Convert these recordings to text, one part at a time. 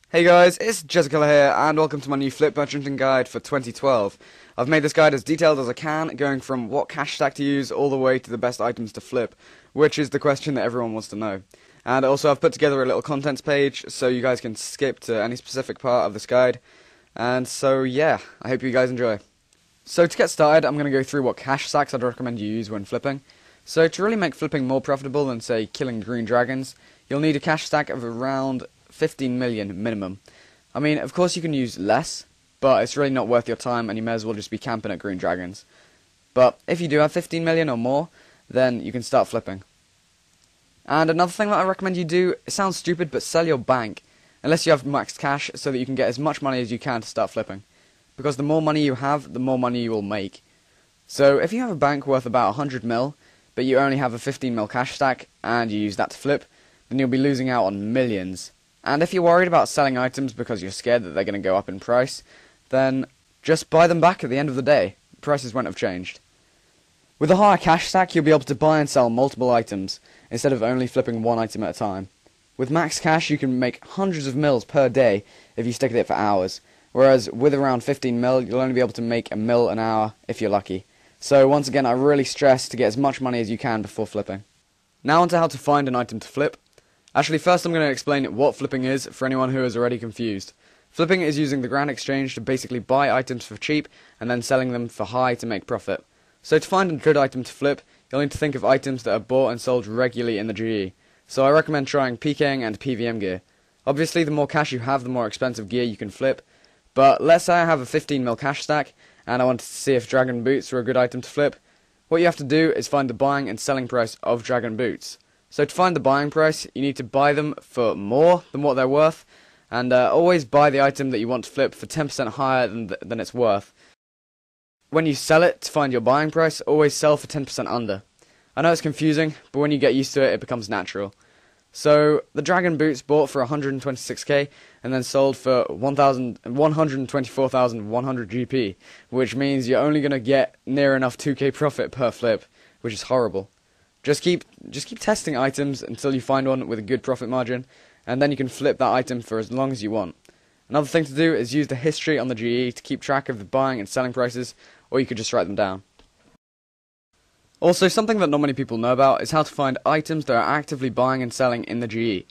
Hey guys, it's ZEZIMA here, and welcome to my new flip merchanting guide for 2012. I've made this guide as detailed as I can, going from what cash stack to use all the way to the best items to flip, which is the question that everyone wants to know. And also I've put together a little contents page, so you guys can skip to any specific part of this guide. And so yeah, I hope you guys enjoy. So to get started, I'm going to go through what cash stacks I'd recommend you use when flipping. So to really make flipping more profitable than, say, killing green dragons, you'll need a cash stack of around 15 million minimum. I mean, of course you can use less, but it's really not worth your time and you may as well just be camping at green dragons. But if you do have 15 million or more, then you can start flipping. And another thing that I recommend you do, it sounds stupid, but sell your bank, unless you have maxed cash, so that you can get as much money as you can to start flipping. Because the more money you have, the more money you will make. So if you have a bank worth about 100 mil, but you only have a 15 mil cash stack, and you use that to flip, then you'll be losing out on millions. And if you're worried about selling items because you're scared that they're going to go up in price, then just buy them back at the end of the day. Prices won't have changed. With a higher cash stack, you'll be able to buy and sell multiple items, instead of only flipping one item at a time. With max cash, you can make hundreds of mils per day if you stick at it for hours, whereas with around 15 mil, you'll only be able to make a mil an hour if you're lucky. So once again, I really stress to get as much money as you can before flipping. Now onto how to find an item to flip. Actually, first I'm going to explain what flipping is for anyone who is already confused. Flipping is using the grand exchange to basically buy items for cheap and then selling them for high to make profit. So to find a good item to flip, you'll need to think of items that are bought and sold regularly in the GE. So I recommend trying PKING and PVM gear. Obviously, the more cash you have, the more expensive gear you can flip. But let's say I have a 15 mil cash stack and I wanted to see if dragon boots were a good item to flip. What you have to do is find the buying and selling price of dragon boots. So to find the buying price, you need to buy them for more than what they're worth, and always buy the item that you want to flip for 10% higher than it's worth. When you sell it to find your buying price, always sell for 10% under. I know it's confusing, but when you get used to it, it becomes natural. So the dragon boots bought for 126k and then sold for 124,100 GP, which means you're only going to get near enough 2k profit per flip, which is horrible. Just keep testing items until you find one with a good profit margin, and then you can flip that item for as long as you want. Another thing to do is use the history on the GE to keep track of the buying and selling prices, or you could just write them down. Also, something that not many people know about is how to find items that are actively buying and selling in the GE.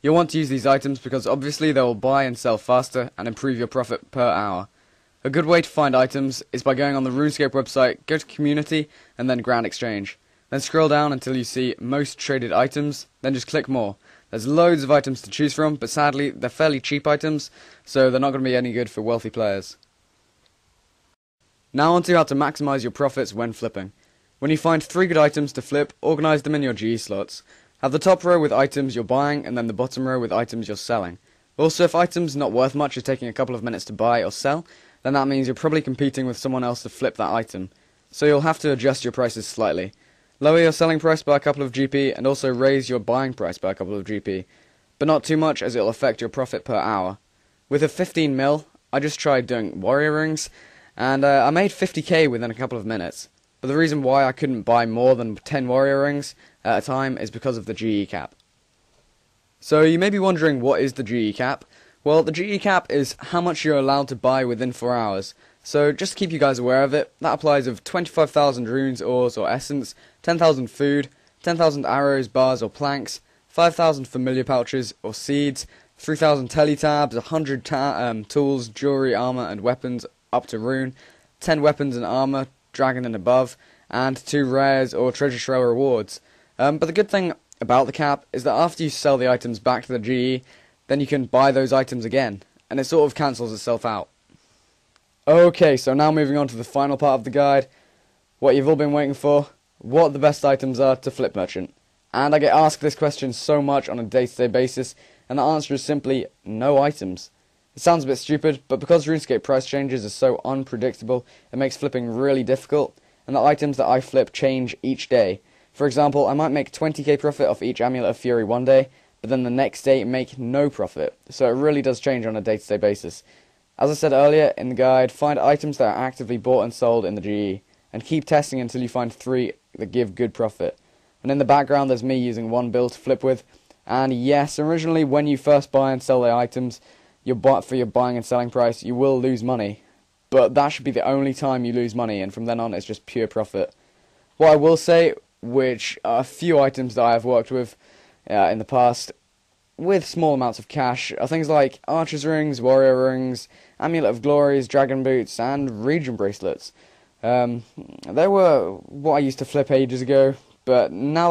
You'll want to use these items because obviously they will buy and sell faster and improve your profit per hour. A good way to find items is by going on the Runescape website, go to Community, and then Grand Exchange. Then scroll down until you see most traded items, then just click more. There's loads of items to choose from, but sadly they're fairly cheap items, so they're not going to be any good for wealthy players. Now onto how to maximize your profits when flipping. When you find 3 good items to flip, organize them in your GE slots. Have the top row with items you're buying, and then the bottom row with items you're selling. Also, if items not worth much are taking a couple of minutes to buy or sell, then that means you're probably competing with someone else to flip that item, so you'll have to adjust your prices slightly. Lower your selling price by a couple of GP and also raise your buying price by a couple of GP, but not too much as it will affect your profit per hour. With a 15 mil, I just tried doing warrior rings, and I made 50k within a couple of minutes. But the reason why I couldn't buy more than 10 warrior rings at a time is because of the GE cap. So you may be wondering, what is the GE cap? Well, the GE cap is how much you're allowed to buy within 4 hours. So just to keep you guys aware of it, that applies of 25,000 runes, ores or essence, 10,000 food, 10,000 arrows, bars or planks, 5,000 familiar pouches or seeds, 3,000 teletabs, 100 tools, jewelry, armor and weapons up to rune, 10 weapons and armor, dragon and above, and 2 rares or treasure trail rewards. But the good thing about the cap is that after you sell the items back to the GE, then you can buy those items again, and it sort of cancels itself out. Okay, so now moving on to the final part of the guide, what you've all been waiting for, what the best items are to flip merchant. And I get asked this question so much on a day-to-day basis, and the answer is simply no items. It sounds a bit stupid, but because RuneScape price changes are so unpredictable, it makes flipping really difficult, and the items that I flip change each day. For example, I might make 20k profit off each Amulet of Fury one day, but then the next day make no profit, so it really does change on a day-to-day basis. As I said earlier in the guide, find items that are actively bought and sold in the GE, and keep testing until you find 3 that give good profit. And in the background there's me using one build to flip with, and yes, originally when you first buy and sell the items, for your buying and selling price, you will lose money. But that should be the only time you lose money, and from then on it's just pure profit. What I will say, which are a few items that I have worked with in the past, with small amounts of cash, are things like Archer's Rings, Warrior Rings, Amulet of Glories, Dragon Boots, and Region Bracelets. They were what I used to flip ages ago, but now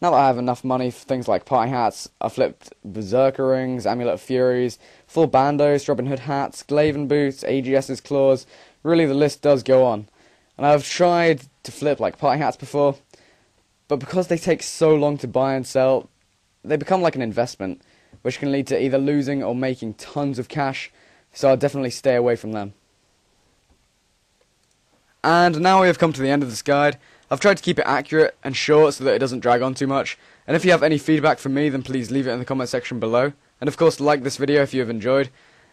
that I have enough money for things like party hats, I flipped Berserker Rings, Amulet of Furies, full bandos, Robin Hood hats, Glaven Boots, AGS's Claws. Really, the list does go on. And I've tried to flip like party hats before, but because they take so long to buy and sell, they become like an investment, which can lead to either losing or making tons of cash, so I'll definitely stay away from them. And now we have come to the end of this guide. I've tried to keep it accurate and short so that it doesn't drag on too much, and if you have any feedback from me, then please leave it in the comment section below, and of course like this video if you have enjoyed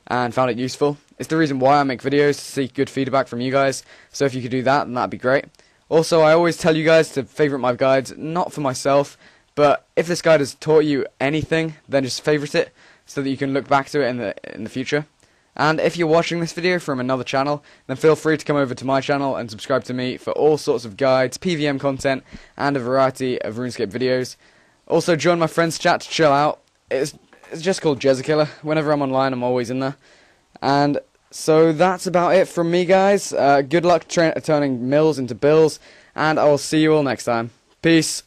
and found it useful. It's the reason why I make videos, to seek good feedback from you guys, so if you could do that, then that'd be great. Also, I always tell you guys to favourite my guides, not for myself, but if this guide has taught you anything, then just favourite it, so that you can look back to it in the future. And if you're watching this video from another channel, then feel free to come over to my channel and subscribe to me for all sorts of guides, PVM content, and a variety of RuneScape videos. Also, join my friends chat to chill out. It's just called Jezakiller. Whenever I'm online, I'm always in there. And so that's about it from me, guys. Good luck turning mills into bills, and I will see you all next time. Peace.